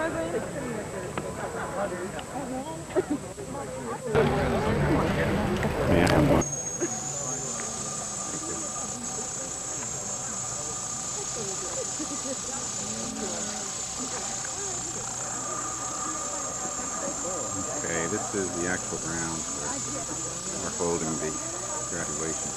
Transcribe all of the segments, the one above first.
May I have one? Okay, this is the actual grounds where we're holding the graduation.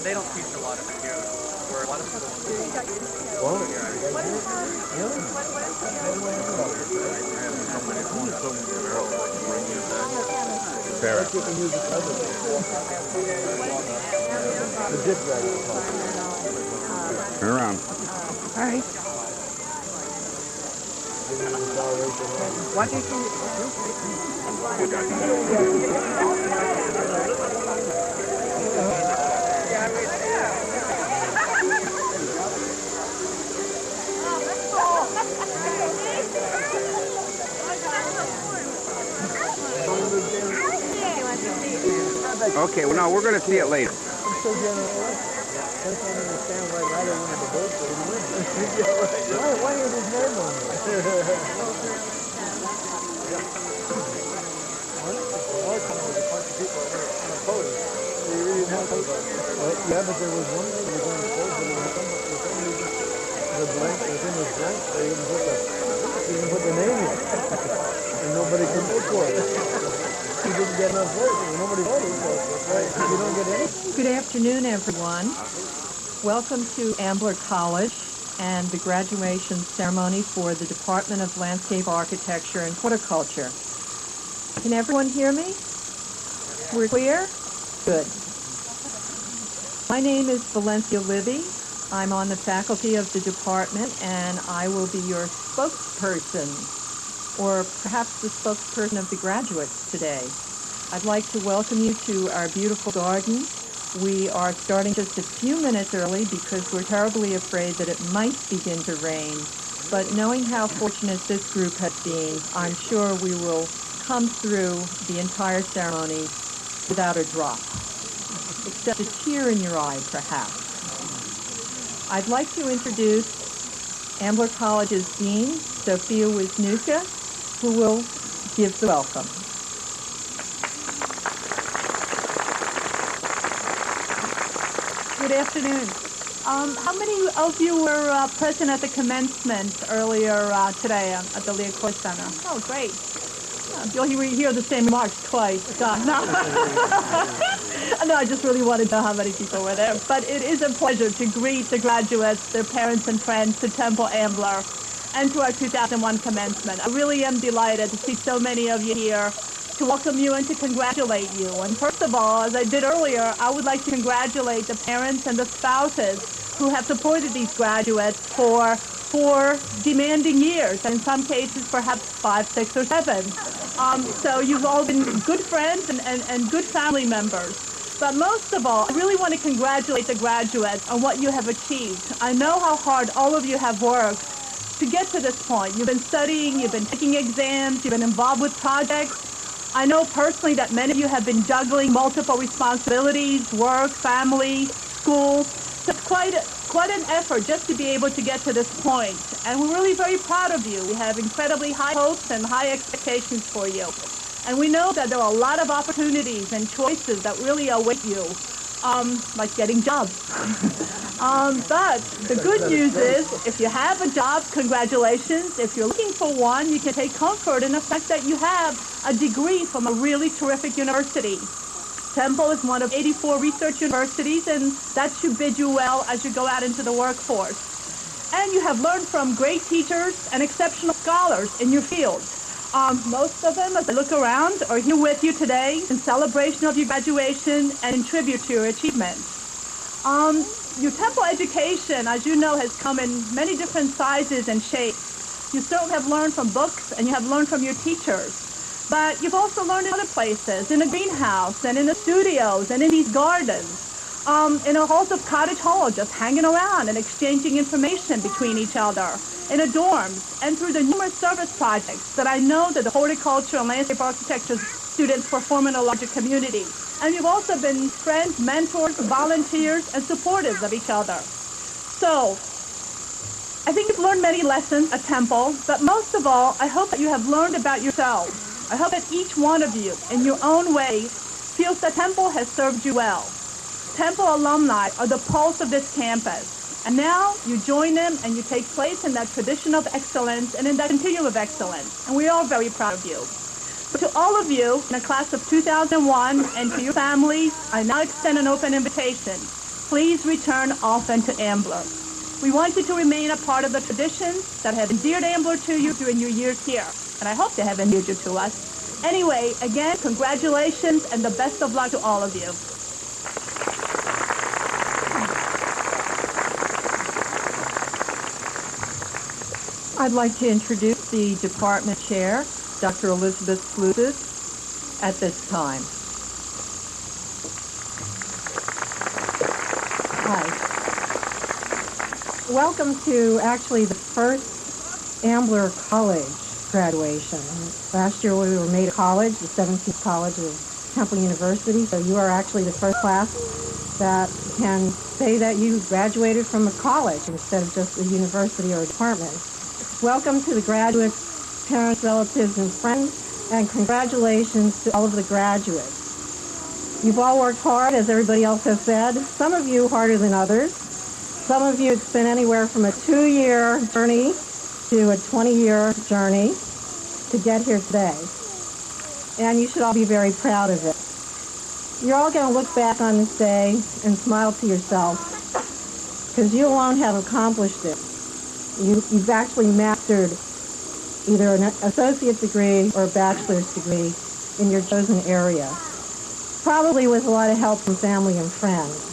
They don't teach a lot of it here, where a lot of people Turn around. All right. What do you think? Okay, well, no, we're going to see it later. I'm so generous. I don't understand why Ryder wanted to vote for him. Why is his name on it? Yeah, but there was one thing that was going to close, but for some reason, the blank within his blank, they didn't put the name in. And nobody could vote for it. He didn't get enough votes, and nobody voted, so you don't get any. Good afternoon, everyone. Welcome to Ambler College and the graduation ceremony for the Department of Landscape Architecture and Horticulture. Can everyone hear me? We're clear? Good. My name is Valencia Libby. I'm on the faculty of the department, and I will be your spokesperson, or perhaps the spokesperson of the graduates today. I'd like to welcome you to our beautiful garden. We are starting just a few minutes early because we're terribly afraid that it might begin to rain. But knowing how fortunate this group has been, I'm sure we will come through the entire ceremony without a drop, except a tear in your eye, perhaps. I'd like to introduce Ambler College's Dean, Sophia Wisniewska, who will give the welcome. Good afternoon. How many of you were present at the commencement earlier today at the Leacourt Center? Oh, great. You'll hear the same remarks twice. No, I just really wanted to know how many people were there. But it is a pleasure to greet the graduates, their parents and friends to Temple Ambler and to our 2001 commencement. I really am delighted to see so many of you here, to welcome you and to congratulate you. And first of all, as I did earlier, I would like to congratulate the parents and the spouses who have supported these graduates for 4 demanding years, and in some cases perhaps 5, 6, or 7. So you've all been good friends and good family members. But most of all, I really want to congratulate the graduates on what you have achieved. I know how hard all of you have worked to get to this point. You've been studying, you've been taking exams, you've been involved with projects. I know personally that many of you have been juggling multiple responsibilities, work, family, school. So it's quite quite an effort just to be able to get to this point, and we're really very proud of you. We have incredibly high hopes and high expectations for you. And we know that there are a lot of opportunities and choices that really await you, like getting jobs. But the good news is, if you have a job, congratulations. If you're looking for one, you can take comfort in the fact that you have a degree from a really terrific university. Temple is one of 84 research universities, and that should bid you well as you go out into the workforce. And you have learned from great teachers and exceptional scholars in your field. Most of them, as I look around, are here with you today in celebration of your graduation and in tribute to your achievements. Your Temple education, as you know, has come in many different sizes and shapes. You certainly have learned from books and you have learned from your teachers. But you've also learned in other places, in a greenhouse and in the studios and in these gardens, in the halls of Cottage Hall, just hanging around and exchanging information between each other, in the dorms, and through the numerous service projects that I know that the horticulture and landscape architecture students perform in a larger community. And you've also been friends, mentors, volunteers, and supporters of each other. So, I think you've learned many lessons at Temple, but most of all, I hope that you have learned about yourselves. I hope that each one of you, in your own way, feels that Temple has served you well. Temple alumni are the pulse of this campus. And now you join them and you take place in that tradition of excellence and in that continuum of excellence. And we are very proud of you. To all of you in the class of 2001 and to your families, I now extend an open invitation. Please return often to Ambler. We want you to remain a part of the traditions that have endeared Ambler to you during your years here. And I hope they have endeared you to us. Anyway, again, congratulations and the best of luck to all of you. I'd like to introduce the department chair, Dr. Elizabeth Fluzis, at this time. Hi. Welcome to actually the first Ambler College graduation. Last year we were made a college, the 17th College of Temple University, so you are actually the first class that can say that you graduated from a college instead of just a university or a department. Welcome to the graduates, parents, relatives, and friends, and congratulations to all of the graduates. You've all worked hard, as everybody else has said, some of you harder than others. Some of you, it's been anywhere from a 2-year journey to a 20-year journey to get here today. And you should all be very proud of it. You're all going to look back on this day and smile to yourself, because you alone have accomplished it. You've actually mastered either an associate's degree or a bachelor's degree in your chosen area, probably with a lot of help from family and friends.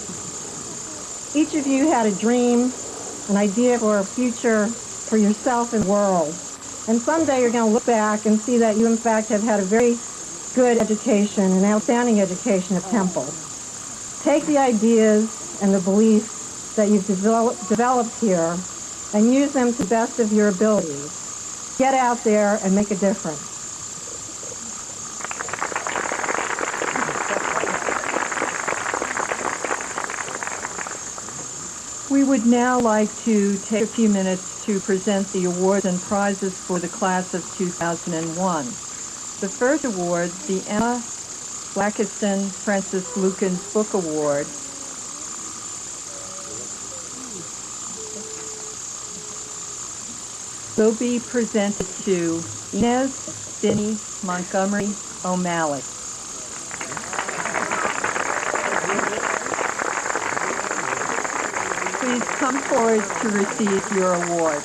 Each of you had a dream, an idea for a future for yourself and the world. And someday you're going to look back and see that you, in fact, have had a very good education, an outstanding education at Temple. Take the ideas and the beliefs that you've developed here and use them to the best of your abilities. Get out there and make a difference. We would now like to take a few minutes to present the awards and prizes for the class of 2001. The first award, the Emma Blackiston Francis Lukens Book Award, will be presented to Inez Finney Montgomery O'Malley. Please come forward to receive your award.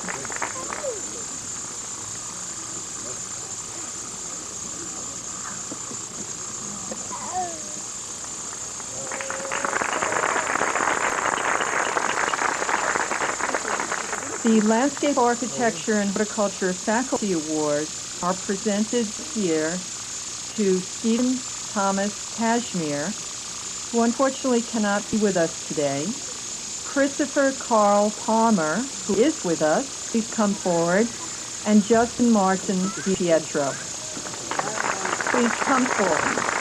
The Landscape Architecture and Horticulture Faculty Awards are presented here to Stephen Thomas Cashmere, who unfortunately cannot be with us today, Christopher Carl Palmer, who is with us, please come forward, and Justin Martin DiPietro. Please come forward.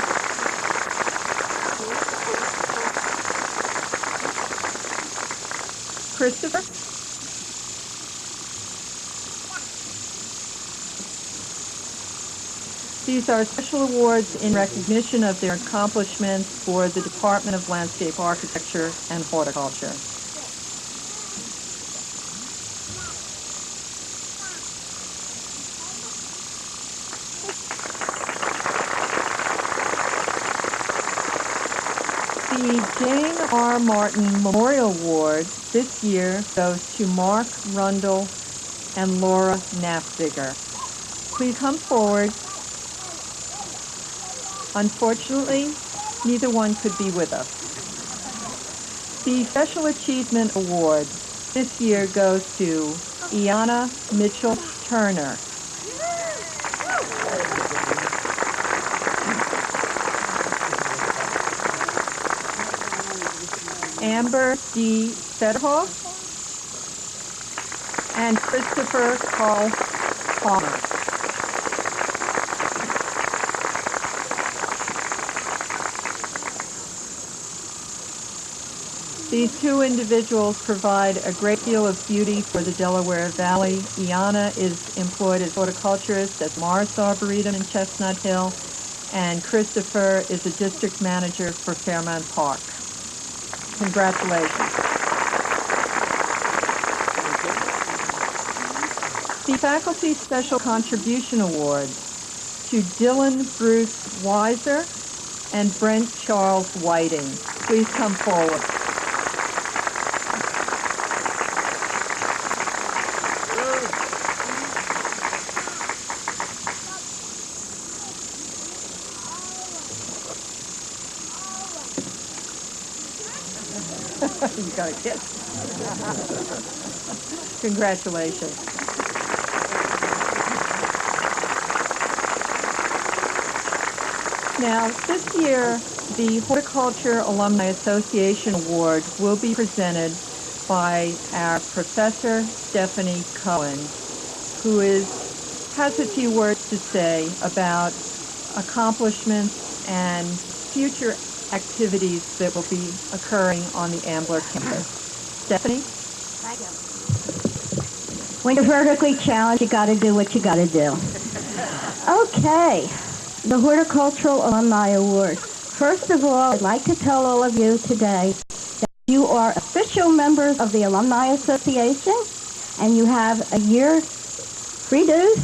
Christopher. These are special awards in recognition of their accomplishments for the Department of Landscape Architecture and Horticulture. The Jane R. Martin Memorial Award this year goes to Mark Rundle and Laura Knapziger. Please come forward. Unfortunately, neither one could be with us. The Special Achievement Award this year goes to Iana Mitchell Turner. Amber D. Sedhoff and Christopher Carl Palmer. These two individuals provide a great deal of beauty for the Delaware Valley. Iana is employed as horticulturist at Morris Arboretum in Chestnut Hill, and Christopher is a district manager for Fairmount Park. Congratulations. The Faculty Special Contribution Award to Dylan Bruce Weiser and Brent Charles Whiting. Please come forward. You got a kiss. Congratulations. Now, this year, the Horticulture Alumni Association Award will be presented by our Professor Stephanie Cohen, who has a few words to say about accomplishments and future activities that will be occurring on the Ambler campus. Stephanie? Thank you. When you're vertically challenged, you got to do what you got to do. Okay, the Horticultural Alumni Award. First of all, I'd like to tell all of you today that you are official members of the Alumni Association, and you have a year free dues.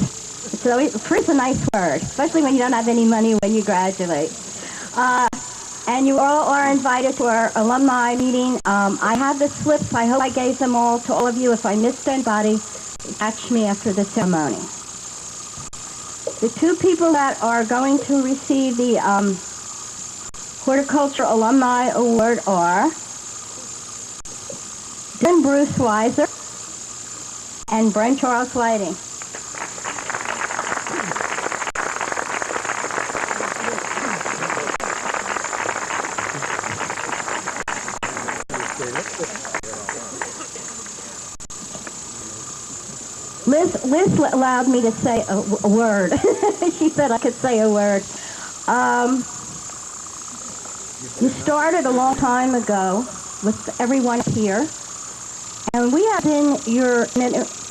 So free is a nice word, especially when you don't have any money when you graduate. And you all are invited to our alumni meeting. I have the slips. I hope I gave them all to all of you. If I missed anybody, catch me after the ceremony. The two people that are going to receive the Horticulture Alumni Award are Dylan Bruce Weiser and Brent Charles Whiting. Liz allowed me to say a word. She said I could say a word. You started a long time ago with everyone here, and we have been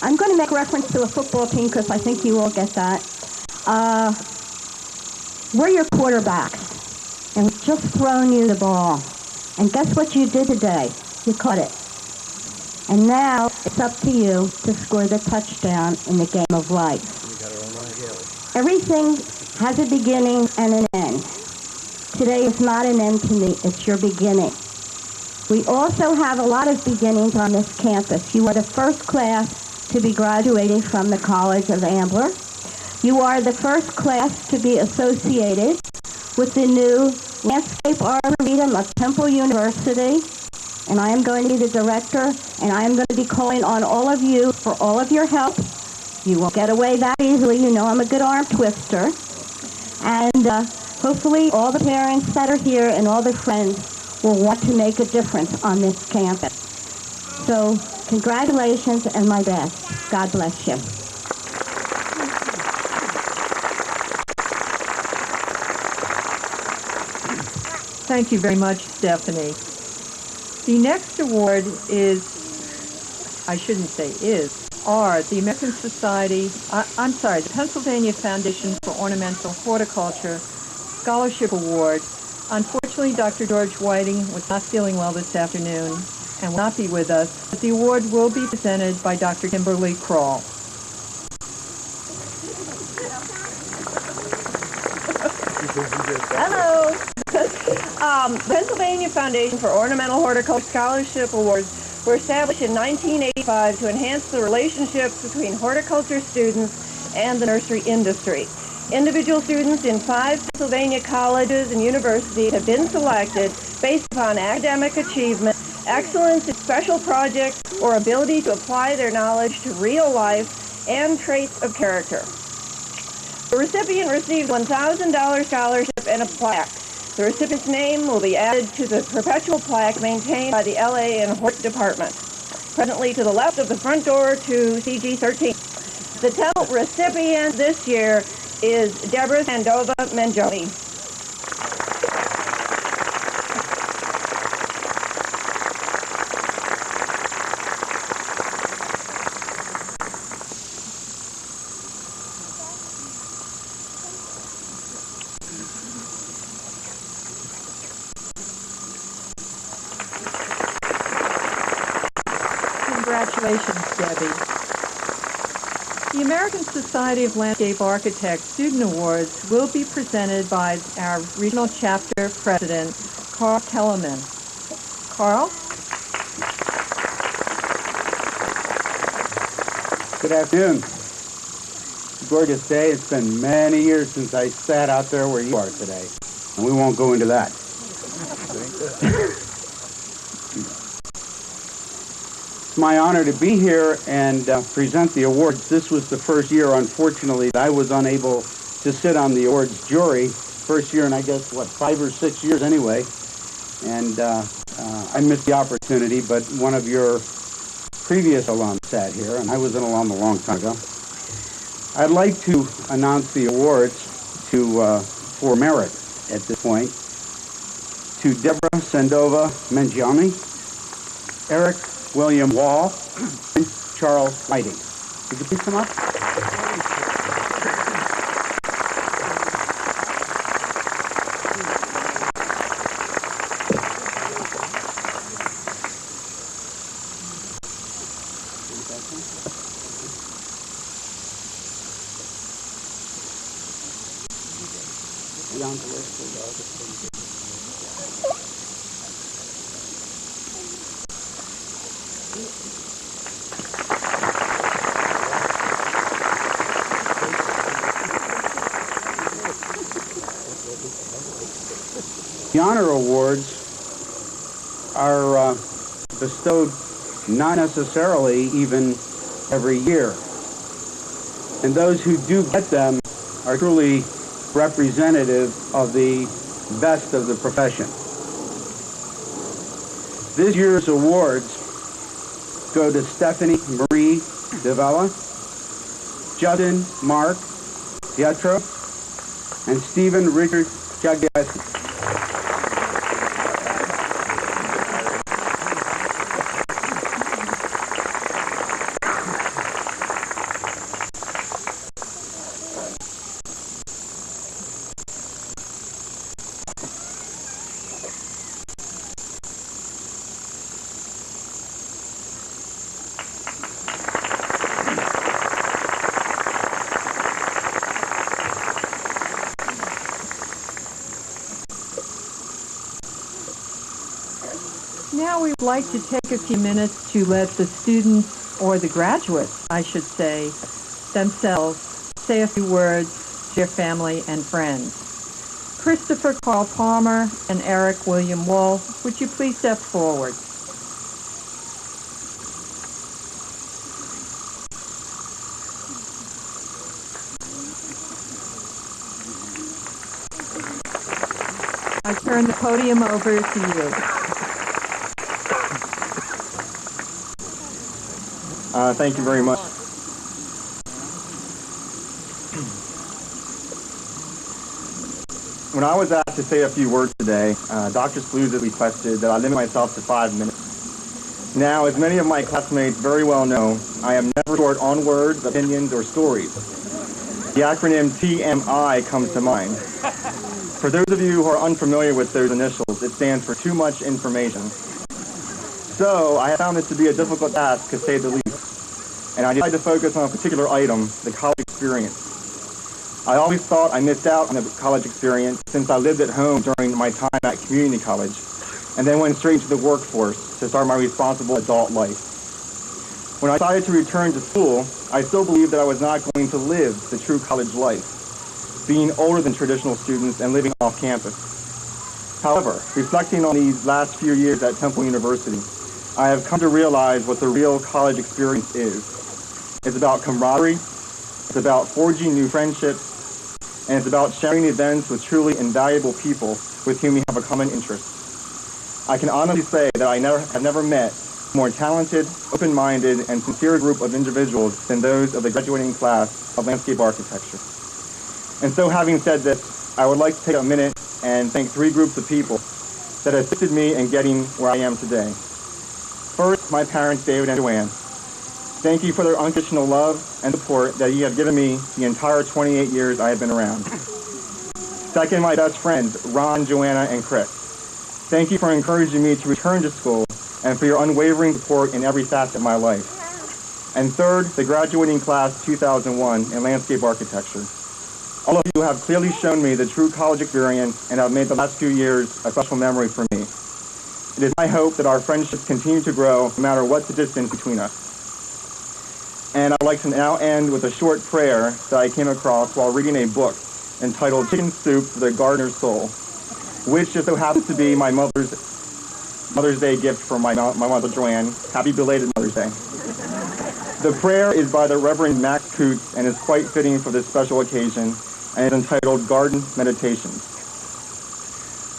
I'm going to make reference to a football team because I think you all get that. We're your quarterbacks, and we've just thrown you the ball. And guess what you did today? You caught it. And now it's up to you to score the touchdown in the game of life. Everything has a beginning and an end. Today is not an end to me, it's your beginning. We also have a lot of beginnings on this campus. You are the first class to be graduating from the College of Ambler. You are the first class to be associated with the new Landscape Arboretum of Temple University. And I am going to be the director, and I am going to be calling on all of you for all of your help. You won't get away that easily. You know I'm a good arm twister. And hopefully all the parents that are here and all the friends will want to make a difference on this campus. So congratulations and my best. God bless you. Thank you very much, Stephanie. The next award is I shouldn't say is, are the American Society, the Pennsylvania Foundation for Ornamental Horticulture Scholarship Award. Unfortunately, Dr. George Whiting was not feeling well this afternoon and will not be with us, but the award will be presented by Dr. Kimberly Kroll. Hello. The Pennsylvania Foundation for Ornamental Horticulture Scholarship Awards were established in 1985 to enhance the relationships between horticulture students and the nursery industry. Individual students in 5 Pennsylvania colleges and universities have been selected based upon academic achievement, excellence in special projects, or ability to apply their knowledge to real life and traits of character. The recipient received a $1,000 scholarship and a plaque. The recipient's name will be added to the perpetual plaque maintained by the LA and Hort Department, presently to the left of the front door to CG 13. The title recipient this year is Deborah Sandova Mangione. Congratulations, Debbie. The American Society of Landscape Architects Student Awards will be presented by our regional chapter president, Carl Kellerman. Carl? Good afternoon. Gorgeous day. It's been many years since I sat out there where you are today, and we won't go into that. It's my honor to be here and present the awards. This was the first year, unfortunately, that I was unable to sit on the awards jury. First year in, I guess, 5 or 6 years anyway. And I missed the opportunity, but one of your previous alums sat here, and I was an alum a long time ago. I'd like to announce the awards for merit at this point to Deborah Sandova Mangione, Eric William Wall, and Charles Whiting. Would you please come up? Down the list of all the things. The honor awards are bestowed not necessarily even every year. And those who do get them are truly representative of the best of the profession. This year's awards go to Stephanie Marie Devella, Justin Mark Pietro, and Stephen Richard Jagiasi. Now we would like to take a few minutes to let the students, or the graduates, I should say, themselves say a few words to their family and friends. Christopher Carl Palmer and Eric William Wall, would you please step forward? I turn the podium over to you. Thank you very much. When I was asked to say a few words today, Dr. Spaluzza requested that I limit myself to 5 minutes. Now, as many of my classmates very well know, I am never short on words, opinions, or stories. The acronym TMI comes to mind. For those of you who are unfamiliar with those initials, it stands for too much information. So, I have found this to be a difficult task, to say the least, and I decided to focus on a particular item, the college experience. I always thought I missed out on the college experience since I lived at home during my time at community college, and then went straight into the workforce to start my responsible adult life. When I decided to return to school, I still believed that I was not going to live the true college life, being older than traditional students and living off campus. However, reflecting on these last few years at Temple University, I have come to realize what the real college experience is. It's about camaraderie, it's about forging new friendships, and it's about sharing events with truly invaluable people with whom we have a common interest. I can honestly say that I have never met a more talented, open-minded, and sincere group of individuals than those of the graduating class of landscape architecture. And so, having said this, I would like to take a minute and thank three groups of people that assisted me in getting where I am today. First, my parents, David and Joanne. Thank you for their unconditional love and support that you have given me the entire 28 years I have been around. Second, my best friends, Ron, Joanna, and Chris. Thank you for encouraging me to return to school and for your unwavering support in every facet of my life. And third, the graduating class 2001 in landscape architecture. All of you have clearly shown me the true college experience and have made the last few years a special memory for me. It is my hope that our friendships continue to grow no matter what the distance between us. And I'd like to now end with a short prayer that I came across while reading a book entitled Chicken Soup for the Gardener's Soul, which just so happens to be my Mother's Day gift for my mother, Joanne. Happy belated Mother's Day. The prayer is by the Reverend Max Coots and is quite fitting for this special occasion, and is entitled Garden Meditations.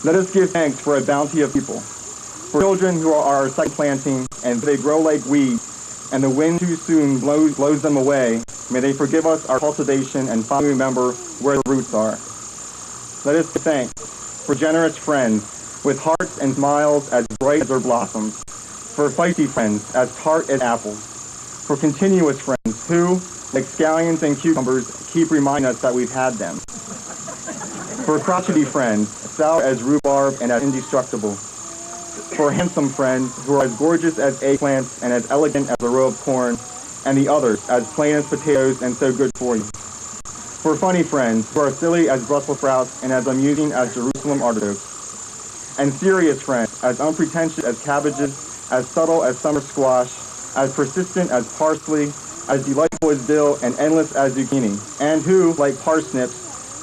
Let us give thanks for a bounty of people, for children who are our second planting, and they grow like weeds, and the wind too soon blows them away. May they forgive us our cultivation and finally remember where the roots are. Let us give thanks for generous friends with hearts and smiles as bright as their blossoms, for feisty friends as tart as apples, for continuous friends who, like scallions and cucumbers, keep reminding us that we've had them, for crotchety friends, sour as rhubarb and as indestructible, for handsome friends who are as gorgeous as eggplants and as elegant as a row of corn, and the others as plain as potatoes and so good for you, for funny friends who are silly as Brussels sprouts and as amusing as Jerusalem artichokes, and serious friends as unpretentious as cabbages, as subtle as summer squash, as persistent as parsley, as delightful as dill, and endless as zucchini, and who, like parsnips,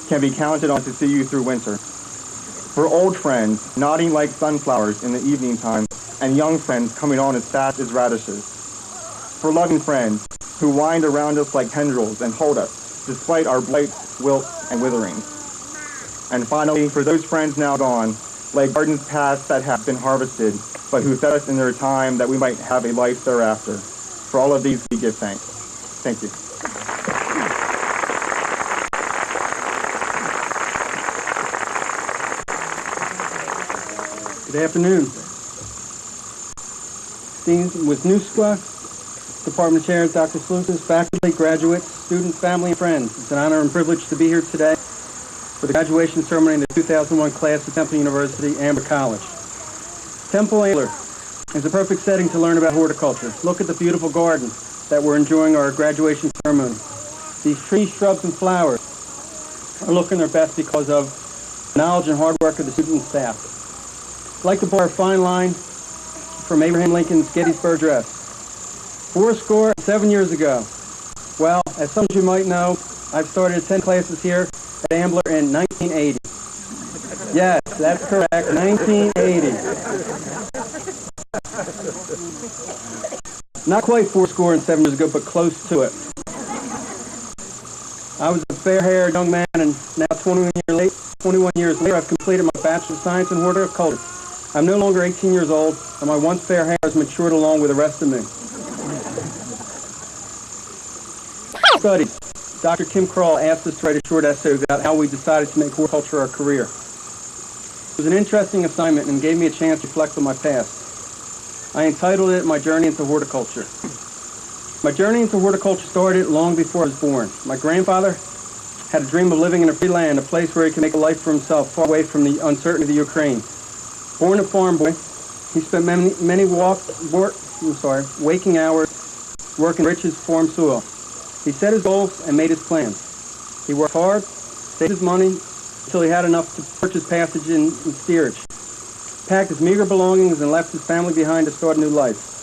can be counted on to see you through winter. For old friends, nodding like sunflowers in the evening time, and young friends coming on as fast as radishes. For loving friends, who wind around us like tendrils and hold us, despite our blights, wilts, and witherings. And finally, for those friends now gone, like gardens past that have been harvested, but who fed us in their time that we might have a life thereafter. For all of these, we give thanks. Thank you. Good afternoon. Dean Wisniewska, Department Chair Dr. Sluices, faculty, graduates, students, family, and friends. It's an honor and privilege to be here today for the graduation ceremony in the 2001 class at Temple University, Amber College. Temple Ambler is a perfect setting to learn about horticulture. Look at the beautiful garden that we're enjoying our graduation ceremony. These trees, shrubs, and flowers are looking their best because of the knowledge and hard work of the student and staff. I'd like to borrow a fine line from Abraham Lincoln's Gettysburg Address. 77 years ago. Well, as some of you might know, I've started 10 classes here at Ambler in 1980. Yes, that's correct, 1980. Not quite 77 years ago, but close to it. I was a fair-haired young man, and now 21 years later, I've completed my Bachelor of Science in Horticulture. I'm no longer 18 years old, and my once fair hair has matured along with the rest of me. Studies. Dr. Kim Kroll asked us to write a short essay about how we decided to make horticulture our career. It was an interesting assignment and gave me a chance to reflect on my past. I entitled it My Journey into Horticulture. My journey into horticulture started long before I was born. My grandfather had a dream of living in a free land, a place where he could make a life for himself, far away from the uncertainty of the Ukraine. Born a farm boy, he spent many waking hours working rich his farm soil. He set his goals and made his plans. He worked hard, saved his money until he had enough to purchase passage in steerage, packed his meager belongings, and left his family behind to start a new life.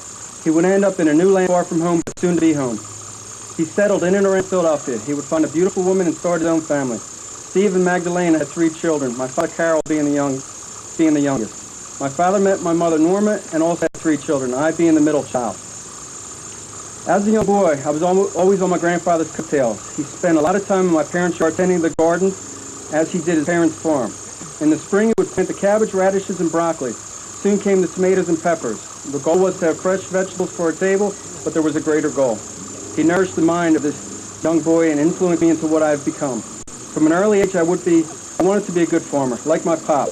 He would end up in a new land far from home, but soon to be home. He settled in and around Philadelphia. He would find a beautiful woman and start his own family. Steve and Magdalena had 3 children, my father Carol being the youngest. My father met my mother Norma and also had 3 children, I being the middle child. As a young boy, I was always on my grandfather's coattails. He spent a lot of time in my parents' yard tending the garden as he did his parents' farm. In the spring, he would plant the cabbage, radishes, and broccoli. Soon came the tomatoes and peppers. The goal was to have fresh vegetables for our table, but there was a greater goal. He nourished the mind of this young boy and influenced me into what I've become. From an early age, I wanted to be a good farmer, like my pop.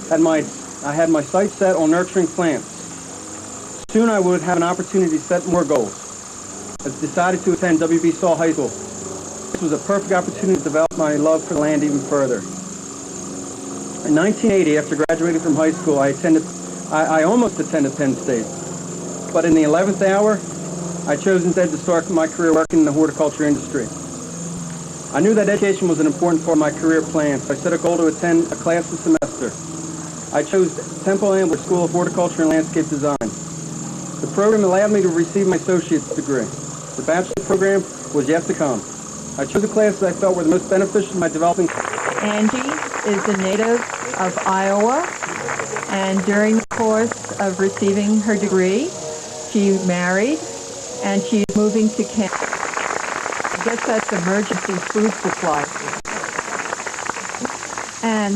I had my sights set on nurturing plants. Soon I would have an opportunity to set more goals. I decided to attend W.B. Saul High School. This was a perfect opportunity to develop my love for the land even further. In 1980, after graduating from high school, I almost attended Penn State. But in the 11th hour, I chose instead to start my career working in the horticulture industry. I knew that education was an important part of my career plan, so I set a goal to attend a class a semester. I chose Temple Ambler School of Horticulture and Landscape Design. The program allowed me to receive my associate's degree. The bachelor program was yet to come. I chose the classes I felt were the most beneficial to my developing. Angie is a native of Iowa, and during the course of receiving her degree, she married, and she's moving to Canada. I guess that's emergency food supply. And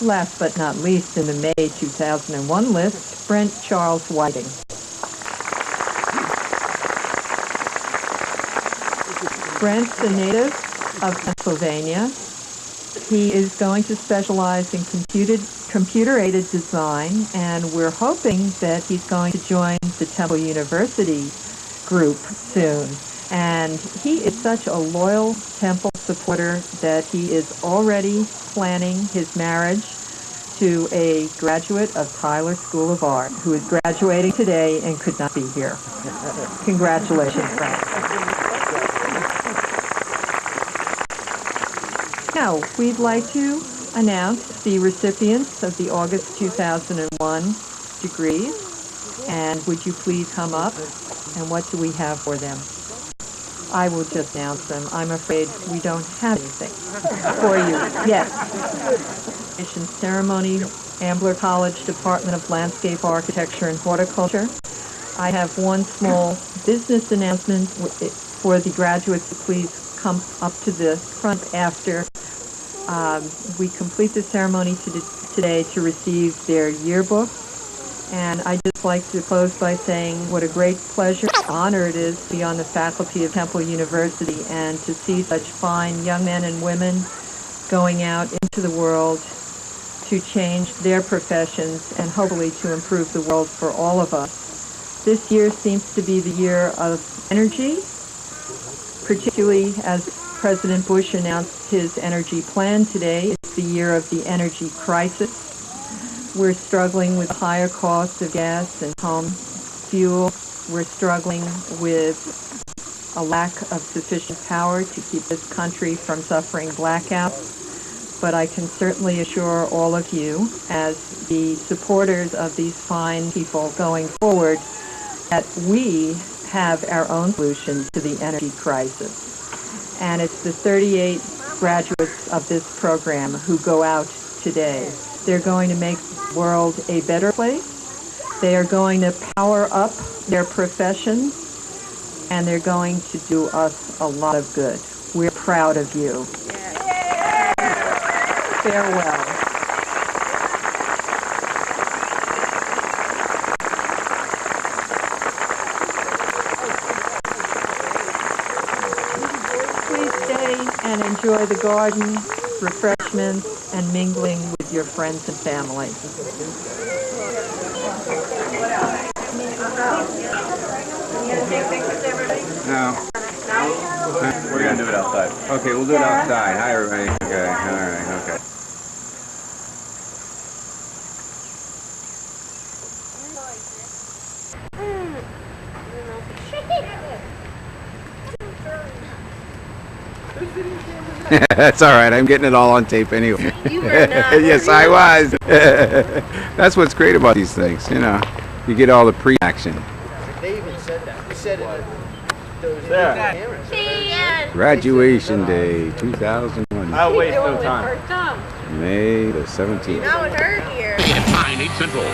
last but not least, in the May 2001 list, Brent Charles Whiting. Brent's a native of Pennsylvania. He is going to specialize in computer-aided design, and we're hoping that he's going to join the Temple University group soon. And he is such a loyal Temple supporter that he is already planning his marriage to a graduate of Tyler School of Art, who is graduating today and could not be here. Congratulations, Brent. Now, we'd like to announce the recipients of the August 2001 degrees. And would you please come up? And what do we have for them? I will just announce them. I'm afraid we don't have anything for you. Yes. Ceremony, Ambler College Department of Landscape Architecture and Horticulture. I have one small business announcement for the graduates to please come up to the front after we complete the ceremony today to receive their yearbook. And I'd just like to close by saying what a great pleasure, honor it is to be on the faculty of Temple University and to see such fine young men and women going out into the world to change their professions and hopefully to improve the world for all of us. This year seems to be the year of energy, particularly as President Bush announced his energy plan today. It's the year of the energy crisis. We're struggling with higher costs of gas and home fuel. We're struggling with a lack of sufficient power to keep this country from suffering blackouts. But I can certainly assure all of you, as the supporters of these fine people going forward, that we have our own solution to the energy crisis. And it's the 38 graduates of this program who go out today. They're going to make the world a better place. They are going to power up their professions, and they're going to do us a lot of good. We're proud of you. Farewell. Please stay and enjoy the garden, refreshments, and mingling with your friends and family. No. We're going to do it outside. Okay, we'll do it outside. Hi, everybody. Okay, all right, okay. That's all right. I'm getting it all on tape anyway. You were not. Yes, I was. That's what's great about these things, you know. You get all the pre-action. They even said that. They said it. Graduation Day 2001. I'll waste no time. May the 17th. Now it hurt here. Central.